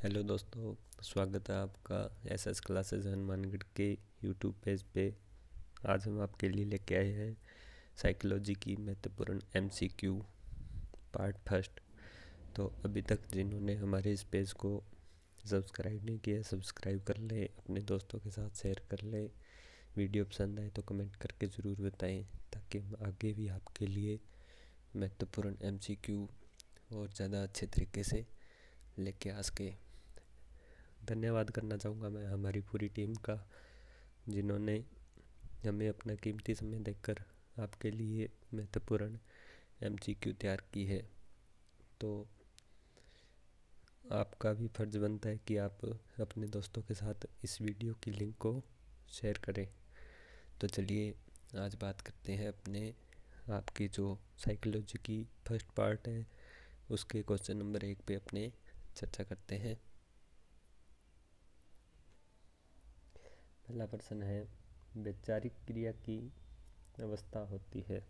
Hello दोस्तों, स्वागत है आपका एसएस क्लासेस हनुमानगढ़ के यूट्यूब पेज पे। आज हम आपके लिए लेके आए हैं साइकोलॉजी की महत्वपूर्ण एमसीक्यू पार्ट फर्स्ट। तो अभी तक जिन्होंने हमारे इस पेज को सब्सक्राइब नहीं किया, सब्सक्राइब कर ले, अपने दोस्तों के साथ शेयर कर ले। वीडियो पसंद आए तो कमेंट करके ज़रूर बताएं, ताकि हम आगे भी आपके लिए महत्वपूर्ण एमसीक्यू और ज़्यादा अच्छे तरीके से लेके आ सके। धन्यवाद करना चाहूँगा मैं हमारी पूरी टीम का, जिन्होंने हमें अपना कीमती समय देकर आपके लिए महत्वपूर्ण एमसीक्यू तैयार की है। तो आपका भी फर्ज बनता है कि आप अपने दोस्तों के साथ इस वीडियो की लिंक को शेयर करें। तो चलिए आज बात करते हैं अपने आपकी जो साइकोलॉजी की फर्स्ट पार्ट है उसके क्वेश्चन नंबर 1 पे अपने चर्चा करते हैं। पहला प्रश्न है, वैचारिक क्रिया की अवस्था होती है।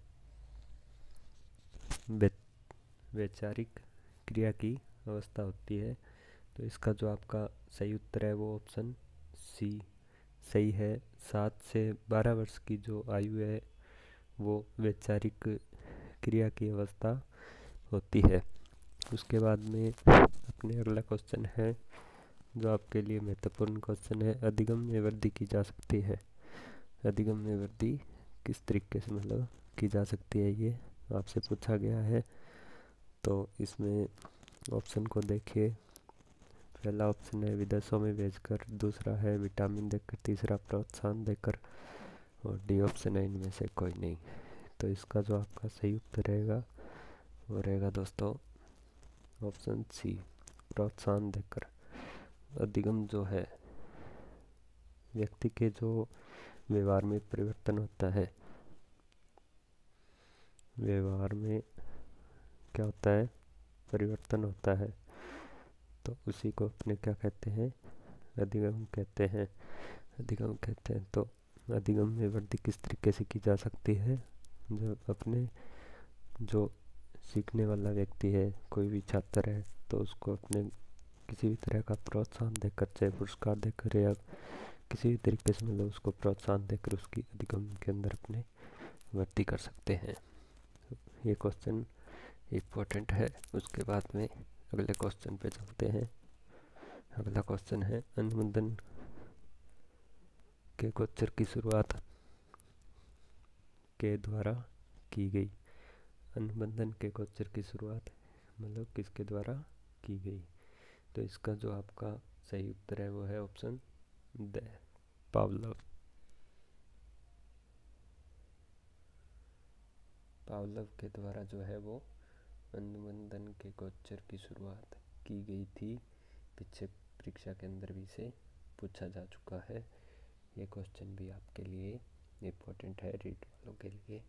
वैचारिक क्रिया की अवस्था होती है, तो इसका जो आपका सही उत्तर है वो ऑप्शन सी सही है। 7 से 12 वर्ष की जो आयु है वो वैचारिक क्रिया की अवस्था होती है। उसके बाद में अपने अगला क्वेश्चन है जो आपके लिए महत्वपूर्ण क्वेश्चन है, अधिगम में वृद्धि की जा सकती है। अधिगम में वृद्धि किस तरीके से की जा सकती है, ये आपसे पूछा गया है। तो इसमें ऑप्शन को देखिए। पहला ऑप्शन है विदेशों में भेजकर, दूसरा है विटामिन देकर, तीसरा प्रोत्साहन देकर, और डी ऑप्शन है इनमें से कोई नहीं। तो इसका जो आपका सही उत्तर रहेगा वो रहेगा दोस्तों ऑप्शन सी, प्रोत्साहन देकर। अधिगम जो है व्यक्ति के जो व्यवहार में परिवर्तन होता है, व्यवहार में क्या होता है, परिवर्तन होता है, तो उसी को अपने क्या कहते हैं, अधिगम कहते हैं। अधिगम कहते हैं। तो अधिगम में वृद्धि किस तरीके से की जा सकती है, जब अपने जो सीखने वाला व्यक्ति है, कोई भी छात्र है, तो उसको अपने किसी भी तरह का प्रोत्साहन देकर, चाहे पुरस्कार देकर या किसी भी तरीके से उसको प्रोत्साहन देकर उसकी अधिगम के अंदर अपने वृद्धि कर सकते हैं। ये क्वेश्चन इम्पोर्टेंट है। उसके बाद में अगले क्वेश्चन पे चलते हैं। अगला क्वेश्चन है, अनुबंधन के गोचर की शुरुआत के द्वारा की गई। अनुबंधन के गोचर की शुरुआत किसके द्वारा की गई। तो इसका जो आपका सही उत्तर है वो है ऑप्शन द पावलोव। पावलोव के द्वारा जो है वो अनुबंधन के गोचर की शुरुआत की गई थी। पीछे परीक्षा के अंदर भी से पूछा जा चुका है। ये क्वेश्चन भी आपके लिए इम्पोर्टेंट है, रीड वालों के लिए।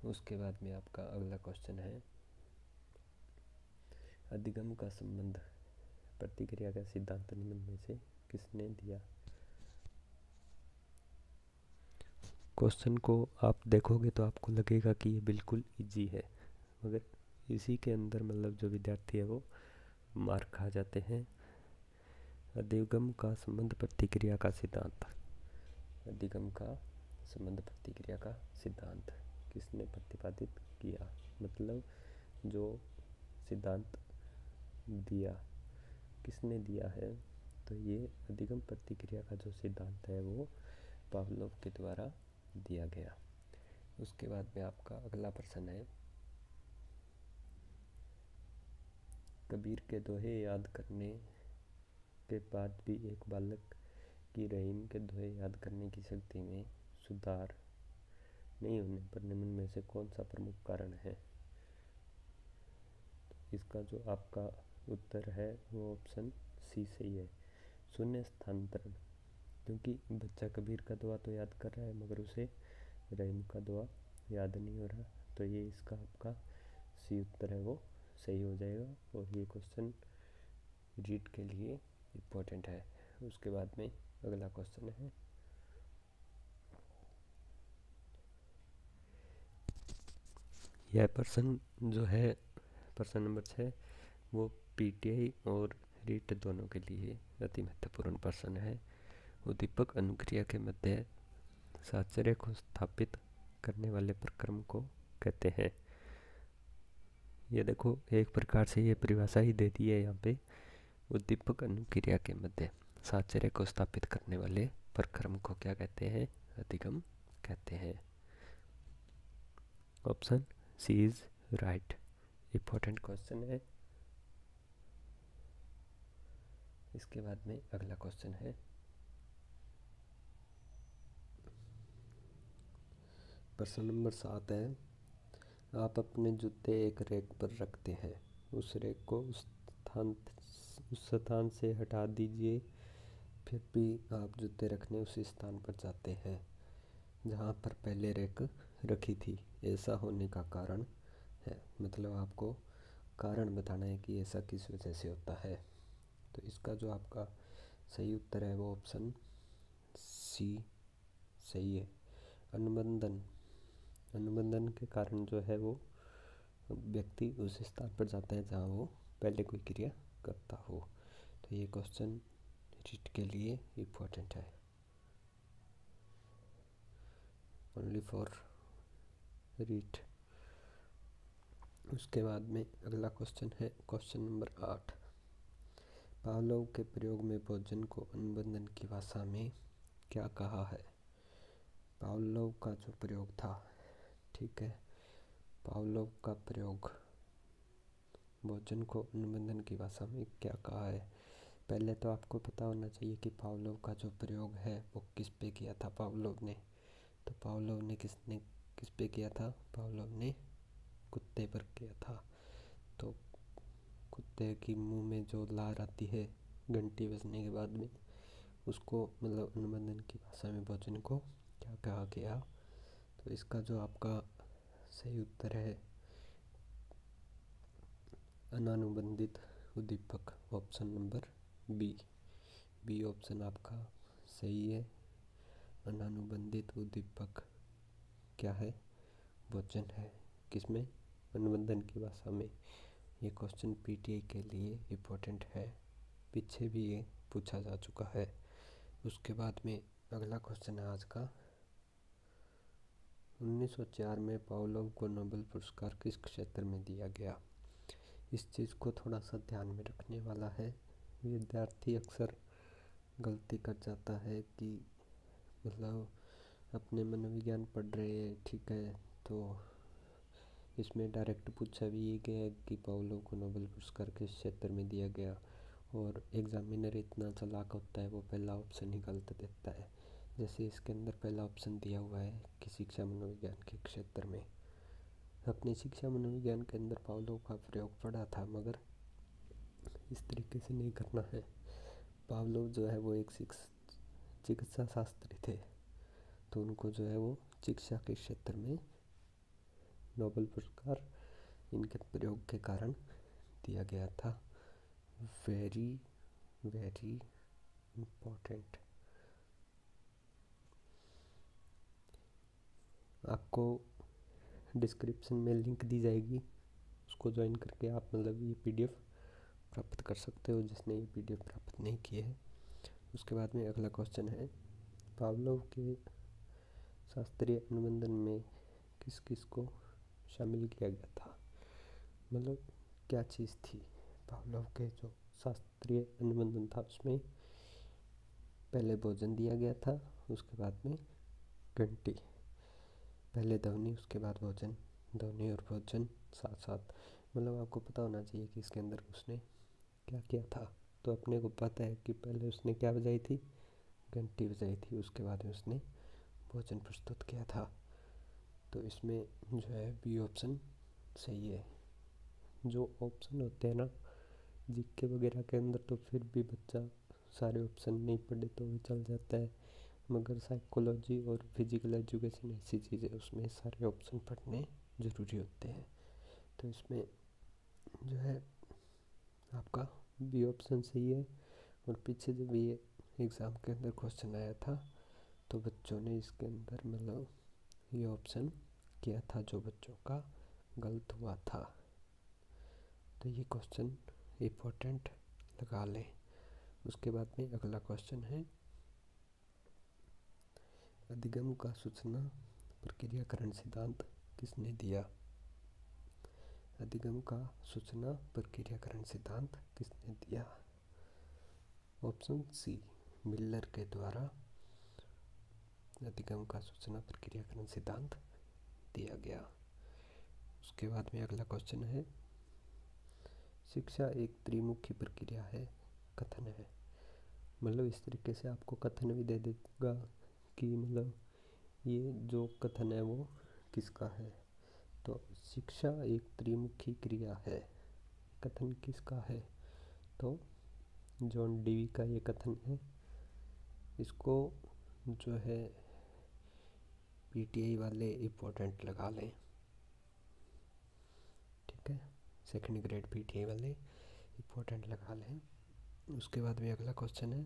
उसके बाद में आपका अगला क्वेश्चन है, अधिगम का संबंध प्रतिक्रिया का सिद्धांत निम्न में से किसने दिया। क्वेश्चन को आप देखोगे तो आपको लगेगा कि ये बिल्कुल इजी है, मगर इसी के अंदर जो विद्यार्थी है वो मार खा जाते हैं। अधिगम का संबंध प्रतिक्रिया का सिद्धांत। अधिगम का संबंध प्रतिक्रिया का सिद्धांत किसने प्रतिपादित किया, जो सिद्धांत दिया किसने दिया है। तो ये अधिगम प्रतिक्रिया का जो सिद्धांत है वो पावलोव के द्वारा दिया गया। उसके बाद में आपका अगला प्रश्न है, कबीर के दोहे याद करने के बाद भी एक बालक की रहीम के दोहे याद करने की शक्ति में सुधार नहीं होने पर निम्न में से कौन सा प्रमुख कारण है। इसका जो आपका उत्तर है वो ऑप्शन सी सही है, शून्य स्थानांतरण। क्योंकि बच्चा कबीर का दुआ तो याद कर रहा है मगर उसे रहीम का दुआ याद नहीं हो रहा, तो ये इसका आपका सी उत्तर है वो सही हो जाएगा। और ये क्वेश्चन रीड के लिए इम्पोर्टेंट है। उसके बाद में अगला क्वेश्चन है, यह प्रश्न जो है प्रश्न नंबर 6 वो पीटीआई और रीट दोनों के लिए अति महत्वपूर्ण प्रश्न है। उद्दीपक अनुक्रिया के मध्य साहचर्य को स्थापित करने वाले प्रक्रम को कहते हैं। ये देखो एक प्रकार से ये परिभाषा ही दे दी है यहाँ पे। उद्दीपक अनुक्रिया के मध्य साहचर्य को स्थापित करने वाले प्रक्रम को क्या कहते हैं? अधिगम कहते हैं। Option C is right. Important question है। इसके बाद में अगला क्वेश्चन है, प्रश्न नंबर 7 है, आप अपने जूते एक रैक पर रखते हैं। उस रैक को उस स्थान से हटा दीजिए, फिर भी आप जूते रखने उस स्थान पर जाते हैं जहाँ पर पहले रैक रखी थी। ऐसा होने का कारण है, मतलब आपको कारण बताना है कि ऐसा किस वजह से होता है। तो इसका जो आपका सही उत्तर है वो ऑप्शन सी सही है। अनुबंधन के कारण जो है वो व्यक्ति उस स्थान पर जाता है जहाँ वो पहले कोई क्रिया करता हो। तो ये क्वेश्चन रीट के लिए इम्पोर्टेंट है, ओनली फॉर रीट। उसके बाद में अगला क्वेश्चन है क्वेश्चन नंबर 8। पावलोव के प्रयोग में भोजन को अनुबंधन की भाषा में क्या कहा है? पावलोव का जो प्रयोग था, ठीक है, पावलोव का प्रयोग भोजन को अनुबंधन की भाषा में क्या कहा है? पहले तो आपको पता होना चाहिए कि पावलोव का जो प्रयोग है वो किस पे किया था पावलोव ने। तो पावलोव ने किस पे किया था? पावलोव ने कुत्ते पर किया था। तो कुत्ते की मुंह में जो लार आती है घंटी बजने के बाद में, उसको मतलब अनुबंधन की भाषा में भोजन को क्या कहा गया? तो इसका जो आपका सही उत्तर है अनानुबंधित उद्दीपक, ऑप्शन नंबर बी ऑप्शन आपका सही है। अनानुबंधित उद्दीपक क्या है? भोजन है। किसमें? अनुबंधन की भाषा में। ये क्वेश्चन पीटीआई के लिए इम्पोर्टेंट है, पीछे भी ये पूछा जा चुका है। उसके बाद में अगला क्वेश्चन है आज का, 1904 में पावलोव को नोबेल पुरस्कार किस क्षेत्र में दिया गया? इस चीज़ को थोड़ा सा ध्यान में रखने वाला है। विद्यार्थी अक्सर गलती कर जाता है कि मतलब अपने मनोविज्ञान पढ़ रहे हैं, ठीक है, तो इसमें डायरेक्ट पूछा भी ये गया कि पावलोव को नोबेल पुरस्कार किस क्षेत्र में दिया गया, और एग्जामिनर इतना चालाक होता है वो पहला ऑप्शन ही गलत देता है। जैसे इसके अंदर पहला ऑप्शन दिया हुआ है कि शिक्षा मनोविज्ञान के क्षेत्र में। अपनी शिक्षा मनोविज्ञान के अंदर पावलोव का प्रयोग पढ़ा था, मगर इस तरीके से नहीं करना है। पावलोव जो है वो एक चिकित्सा शास्त्री थे, तो उनको जो है वो शिक्षा के क्षेत्र में नोबेल पुरस्कार इनके प्रयोग के कारण दिया गया था। Very very important. आपको डिस्क्रिप्शन में लिंक दी जाएगी, उसको ज्वाइन करके आप मतलब ये पीडीएफ प्राप्त कर सकते हो, जिसने ये पीडीएफ प्राप्त नहीं किए है। उसके बाद में अगला क्वेश्चन है, पावलोव के शास्त्रीय अनुबंधन में किस किस को शामिल किया गया था? मतलब क्या चीज़ थी? पावलोव के जो शास्त्रीय अनुबंधन था उसमें पहले भोजन दिया गया था, उसके बाद में घंटी, पहले ध्वनि उसके बाद भोजन, ध्वनि और भोजन साथ साथ। मतलब आपको पता होना चाहिए कि इसके अंदर उसने क्या किया था। तो अपने को पता है कि पहले उसने क्या बजाई थी? घंटी बजाई थी, उसके बाद में उसने भोजन प्रस्तुत किया था। तो इसमें जो है बी ऑप्शन सही है। जो ऑप्शन होते हैं ना जीके वगैरह के अंदर, तो फिर भी बच्चा सारे ऑप्शन नहीं पढ़े तो भी चल जाता है, मगर साइकोलॉजी और फिजिकल एजुकेशन ऐसी चीज़ है उसमें सारे ऑप्शन पढ़ने ज़रूरी होते हैं। तो इसमें जो है आपका बी ऑप्शन सही है। और पीछे जब ये एग्ज़ाम के अंदर क्वेश्चन आया था तो बच्चों ने इसके अंदर मतलब ये ऑप्शन किया था जो बच्चों का गलत हुआ था। तो ये क्वेश्चन इम्पोर्टेंट लगा लें। उसके बाद में अगला क्वेश्चन है, अधिगम का सूचना प्रक्रियाकरण सिद्धांत किसने दिया? अधिगम का सूचना प्रक्रियाकरण सिद्धांत किसने दिया? ऑप्शन सी, मिलर के द्वारा अधिगम का सूचना प्रक्रियाकरण सिद्धांत दिया गया। उसके बाद में अगला क्वेश्चन है, शिक्षा एक त्रिमुखी प्रक्रिया है, कथन है। मतलब इस तरीके से आपको कथन भी दे देगा कि मतलब ये जो कथन है वो किसका है। तो शिक्षा एक त्रिमुखी क्रिया है, कथन किसका है? तो जॉन डीवी का ये कथन है। इसको जो है पीटीआई वाले इम्पोर्टेंट लगा लें, ठीक है, सेकंड ग्रेड पीटीआई वाले इम्पोर्टेंट लगा लें। उसके बाद में अगला क्वेश्चन है,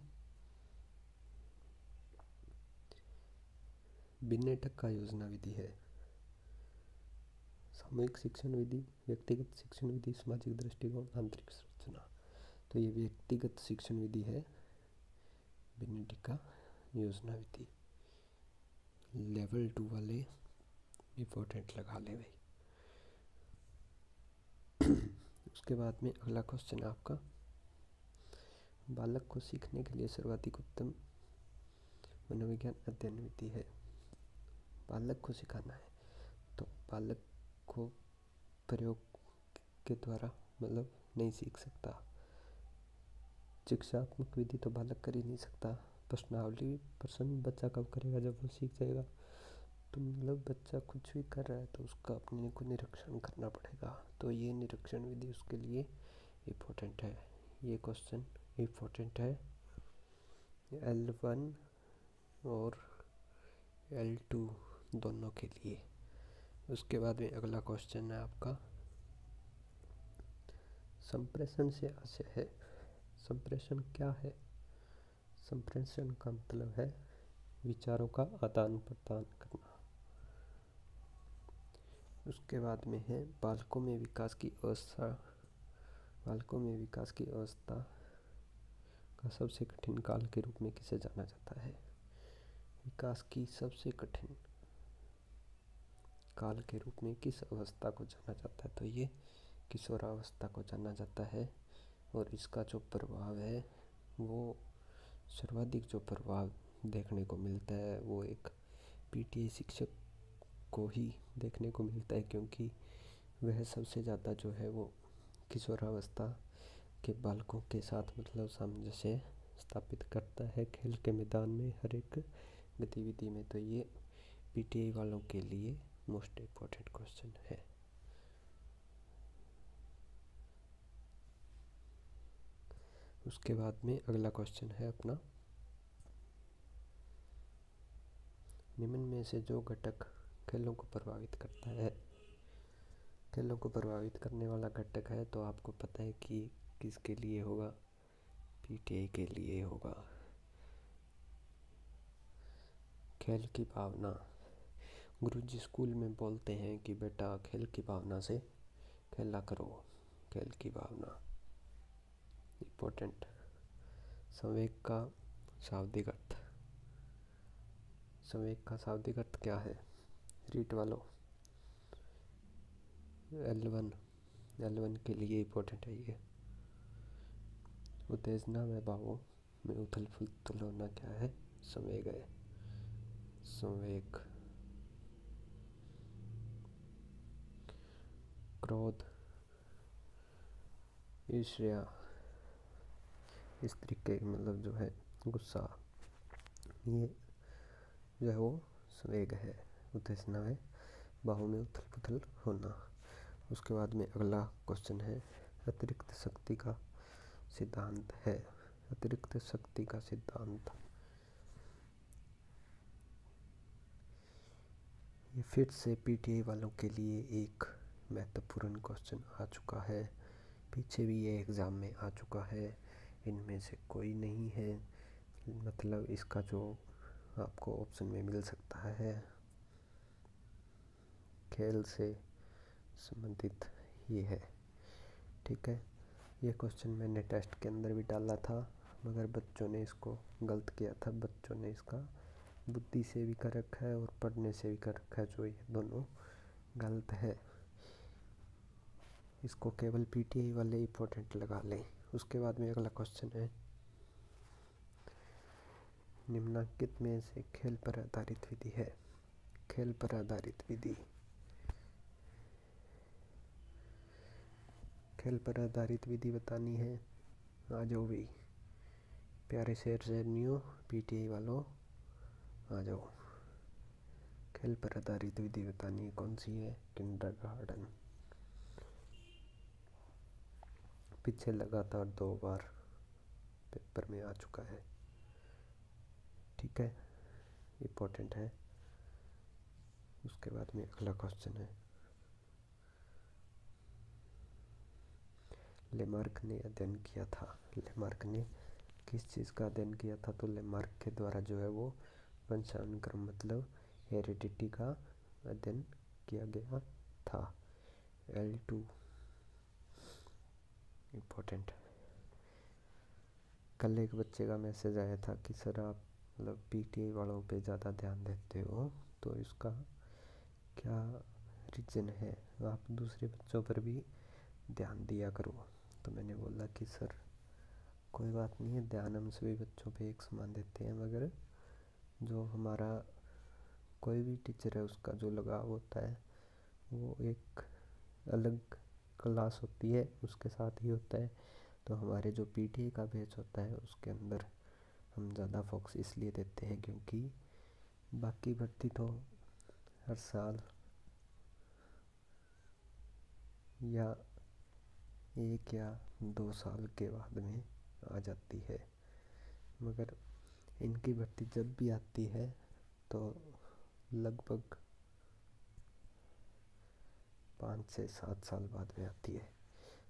बिन्नेटक का योजना विधि है, सामूहिक शिक्षण विधि, व्यक्तिगत शिक्षण विधि, सामाजिक दृष्टिकोण, आंतरिक संरचना। तो ये व्यक्तिगत शिक्षण विधि है, बिन्नेटक का योजना विधि। लेवल 2 वाले इम्पोर्टेंट लगा ले भाई। उसके बाद में अगला क्वेश्चन है आपका, बालक को सीखने के लिए सर्वाधिक उत्तम मनोविज्ञान अध्ययन विधि है। बालक को सिखाना है तो बालक को प्रयोग के द्वारा मतलब नहीं सीख सकता। शिक्षात्मक विधि तो बालक कर ही नहीं सकता। प्रश्नावली प्रश्न बच्चा कब करेगा? जब वो सीख जाएगा। तो मतलब बच्चा कुछ भी कर रहा है तो उसका अपने को निरीक्षण करना पड़ेगा। तो ये निरीक्षण विधि उसके लिए इम्पोर्टेंट है। ये क्वेश्चन इम्पोर्टेंट है L1 और L2 दोनों के लिए। उसके बाद में अगला क्वेश्चन है आपका, संप्रेषण से आशय है। संप्रेषण क्या है? संप्रेषण का मतलब है विचारों का आदान प्रदान करना। उसके बाद में है, बालकों में विकास की अवस्था, बालकों में विकास की अवस्था का सबसे कठिन काल के रूप में किसे जाना जाता है? विकास की सबसे कठिन काल के रूप में किस अवस्था को जाना जाता है? तो ये किशोरावस्था को जाना जाता है। और इसका जो प्रभाव है वो सर्वाधिक जो प्रभाव देखने को मिलता है वो एक पीटीआई शिक्षक को ही देखने को मिलता है, क्योंकि वह सबसे ज़्यादा जो है वो किशोरावस्था के बालकों के साथ मतलब सामंजस्य स्थापित करता है खेल के मैदान में, हर एक गतिविधि में। तो ये पीटीआई वालों के लिए मोस्ट इम्पोर्टेंट क्वेश्चन है। उसके बाद में अगला क्वेश्चन है अपना, निम्न में से जो घटक खेलों को प्रभावित करता है, खेलों को प्रभावित करने वाला घटक है, तो आपको पता है कि किसके लिए होगा? पीटीआई के लिए होगा। खेल की भावना। गुरुजी स्कूल में बोलते हैं कि बेटा खेल की भावना से खेला करो। खेल की भावना इम्पोर्टेंट। संवेग का शाब्दिक अर्थ। संवेग का शाब्दिक अर्थ क्या है? रीट वालों L1 के लिए इम्पोर्टेंट है ये। उत्तेजना में भावों में उथल पुथल होना क्या है? संवेग है। संवेग। क्रोध, ईर्ष्या, इस तरीके मतलब जो है गुस्सा, ये जो है वो संवेग है। उत्तेजना है, बाहों में उथल पुथल होना। उसके बाद में अगला क्वेश्चन है, अतिरिक्त शक्ति का सिद्धांत है। अतिरिक्त शक्ति का सिद्धांत, ये फिर से पीटीआई वालों के लिए एक महत्वपूर्ण क्वेश्चन आ चुका है। पीछे भी ये एग्ज़ाम में आ चुका है। इनमें से कोई नहीं है, मतलब इसका जो आपको ऑप्शन में मिल सकता है खेल से संबंधित ये है, ठीक है। ये क्वेश्चन मैंने टेस्ट के अंदर भी डाला था, मगर बच्चों ने इसको गलत किया था। बच्चों ने इसका बुद्धि से भी कर रखा है और पढ़ने से भी कर रखा है, जो ये दोनों गलत है। इसको केवल पीटीआई वाले इंपॉर्टेंट लगा लें। उसके बाद में अगला क्वेश्चन है, निम्नलिखित में से खेल पर आधारित विधि है। खेल पर आधारित विधि, खेल पर आधारित विधि बतानी है। आ जाओ भाई प्यारे शेर शेरनियों, पीटीआई वालों आ जाओ। खेल पर आधारित विधि बतानी है, कौन सी है? किंडरगार्टन। पीछे लगातार 2 बार पेपर में आ चुका है, ठीक है, इम्पोर्टेंट है। उसके बाद में अगला क्वेश्चन है, लेमार्क ने अध्ययन किया था। लेमार्क ने किस चीज़ का अध्ययन किया था? तो लेमार्क के द्वारा जो है वो वंशानुक्रम मतलब हेरिडिटी का अध्ययन किया गया था। L2 important. कल एक बच्चे का मैसेज आया था कि सर आप मतलब पीटीआई वालों पे ज़्यादा ध्यान देते हो, तो इसका क्या रीज़न है? आप दूसरे बच्चों पर भी ध्यान दिया करो। तो मैंने बोला कि सर कोई बात नहीं है, ध्यान हम सभी बच्चों पे एक समान देते हैं, मगर जो हमारा कोई भी टीचर है उसका जो लगाव होता है वो एक अलग क्लास होती है उसके साथ ही होता है। तो हमारे जो पीटीआई का बैच होता है उसके अंदर हम ज़्यादा फोकस इसलिए देते हैं क्योंकि बाकी भर्ती तो हर साल या 1 या 2 साल के बाद में आ जाती है, मगर इनकी भर्ती जब भी आती है तो लगभग 5 से 7 साल बाद में आती है,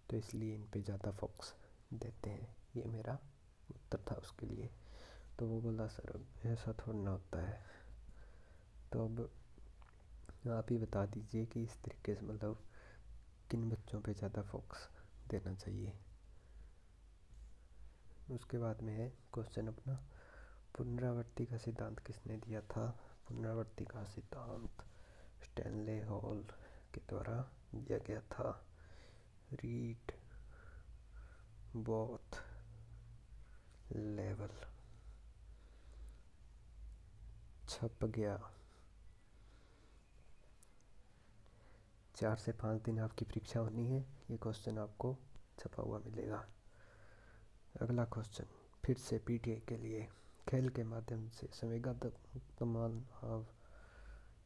तो इसलिए इन पे ज़्यादा फोकस देते हैं। ये मेरा उत्तर था उसके लिए। तो वो बोला सर ऐसा थोड़ा ना होता है। तो अब आप ही बता दीजिए कि इस तरीके से मतलब किन बच्चों पे ज़्यादा फोकस देना चाहिए। उसके बाद में है क्वेश्चन अपना, पुनरावृत्ति का सिद्धांत किसने दिया था? पुनरावृत्ति का सिद्धांत स्टैनले हॉल के द्वारा दिया गया था। रीड बोथ लेवल छप गया। 4 से 5 दिन आपकी परीक्षा होनी है, ये क्वेश्चन आपको छपा हुआ मिलेगा। अगला क्वेश्चन फिर से पीटीआई के लिए, खेल के माध्यम से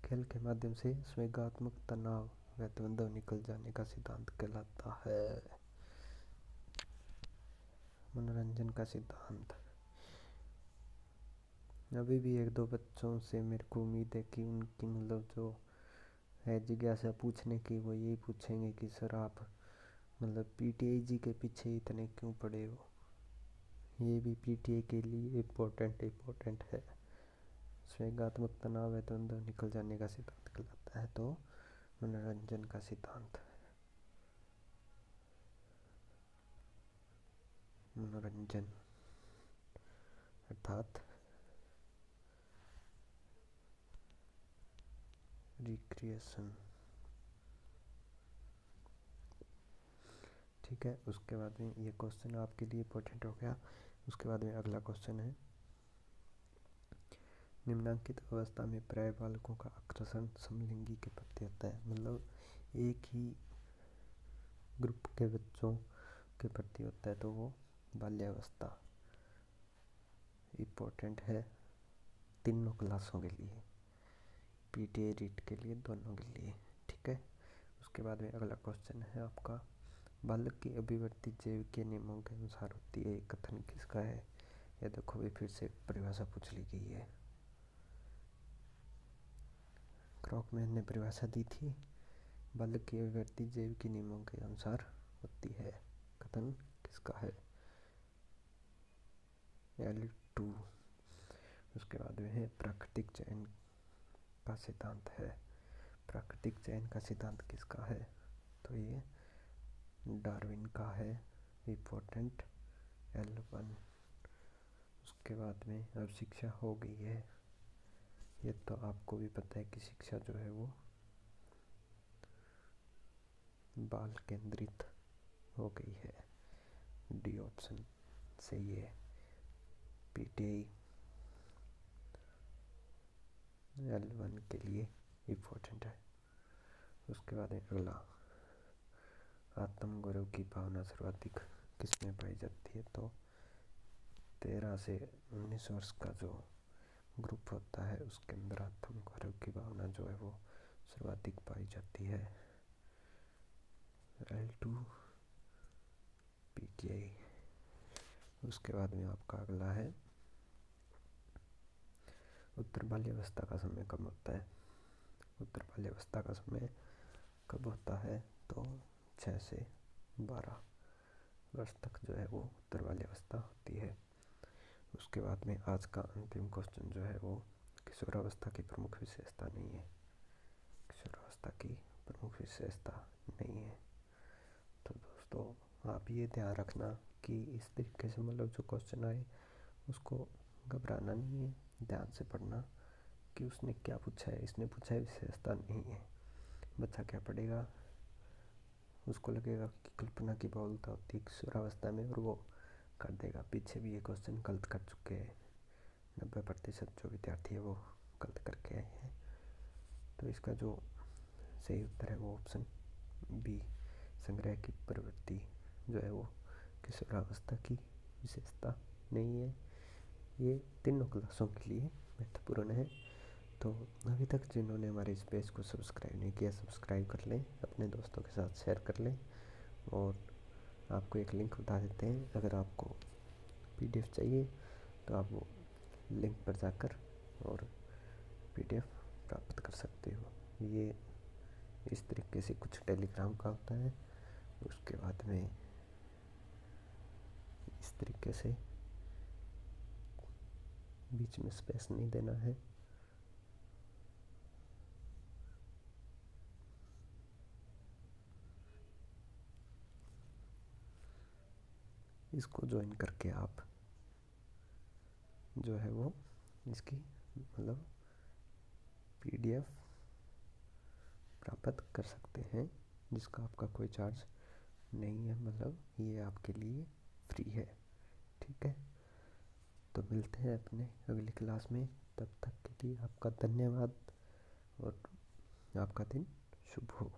खेल के माध्यम से संवेगात्मक तनाव व द्वंद्व निकल जाने का सिद्धांत कहलाता है। मनोरंजन का सिद्धांत। अभी भी 1-2 बच्चों से मेरे को उम्मीद है कि उनकी मतलब जो है जिज्ञासा पूछने की, वो यही पूछेंगे कि सर आप मतलब पीटीआई जी के पीछे इतने क्यों पड़े हो। ये भी पीटीआई के लिए इम्पोर्टेंट है। संवेगात्मक तनाव है द्वंद्व निकल जाने का सिद्धांत कहलाता है। तो मनोरंजन का सिद्धांत, मनोरंजन अर्थात रिक्रिएशन, ठीक है। उसके बाद में ये क्वेश्चन आपके लिए इम्पोर्टेंट हो गया। उसके बाद में अगला क्वेश्चन है, निम्नांकित अवस्था में प्राय बालकों का आकर्षण समलिंगी के प्रति होता है। मतलब एक ही ग्रुप के बच्चों के प्रति होता है, तो वो बाल्यावस्था इम्पोर्टेंट है तीनों क्लासों के लिए, पीटीआई रीट के लिए, दोनों के लिए, ठीक है। उसके बाद में अगला क्वेश्चन है आपका, बालक की अभिवृद्धि जैव के नियमों के अनुसार होती है, कथन किसका है? ये देखो भी फिर से परिभाषा पूछ ली गई है। क्रॉकमैन ने परिभाषा दी थी, बालक की अभिवृद्धि जैव के नियमों के अनुसार होती है, कथन किसका है? L2। उसके बाद में है प्राकृतिक चयन का सिद्धांत है। प्राकृतिक चयन का सिद्धांत किसका है? तो ये डार्विन का है। Important L1। उसके बाद में अब शिक्षा हो गई है, ये तो आपको भी पता है कि शिक्षा जो है वो बाल केंद्रित हो गई है। डी ऑप्शन सही है। पीटीआई L1 के लिए इम्पोर्टेंट है। उसके बाद अगला, आत्मगौरव की भावना सर्वाधिक किसमें पाई जाती है? तो 13 से 19 वर्ष का जो ग्रुप होता है उसके अंदर आत्मगौरव की भावना जो है वो सर्वाधिक पाई जाती है। L2 PTI. उसके बाद में आपका अगला है, उत्तर बाल्यावस्था का समय कब होता है? उत्तर बाल्यावस्था का समय कब होता है? तो 6 से 12 वर्ष तक जो है वो उत्तर बाल्यावस्था होती है। उसके बाद में आज का अंतिम क्वेश्चन जो है वो, किशोरावस्था की प्रमुख विशेषता नहीं है। किशोरावस्था की प्रमुख विशेषता नहीं है। तो दोस्तों आप ये ध्यान रखना कि इस तरीके से मतलब जो क्वेश्चन आए उसको घबराना नहीं है, ध्यान से पढ़ना कि उसने क्या पूछा है। इसने पूछा है विशेषता नहीं है, बच्चा क्या पढ़ेगा, उसको लगेगा कि कल्पना की बहुलता होती है किशोरावस्था में और वो कर देगा। पीछे भी ये क्वेश्चन गलत कर चुके हैं, 90% जो विद्यार्थी है वो गलत करके आए हैं। तो इसका जो सही उत्तर है वो ऑप्शन बी, संग्रह की प्रवृत्ति जो है वो किशोरावस्था की विशेषता नहीं है। ये तीनों क्लासों के लिए महत्वपूर्ण है। तो अभी तक जिन्होंने हमारे इस पेज को सब्सक्राइब नहीं किया, सब्सक्राइब कर लें, अपने दोस्तों के साथ शेयर कर लें। और आपको एक लिंक बता देते हैं, अगर आपको पीडीएफ चाहिए तो आप वो लिंक पर जाकर और पीडीएफ प्राप्त कर सकते हो। ये इस तरीके से कुछ टेलीग्राम का होता है। उसके बाद में इस तरीके से बीच में स्पेस नहीं देना है। इसको ज्वाइन करके आप जो है वो इसकी मतलब पीडीएफ प्राप्त कर सकते हैं, जिसका आपका कोई चार्ज नहीं है, मतलब ये आपके लिए फ्री है। ठीक है, तो मिलते हैं अपने अगली क्लास में। तब तक के लिए आपका धन्यवाद और आपका दिन शुभ हो।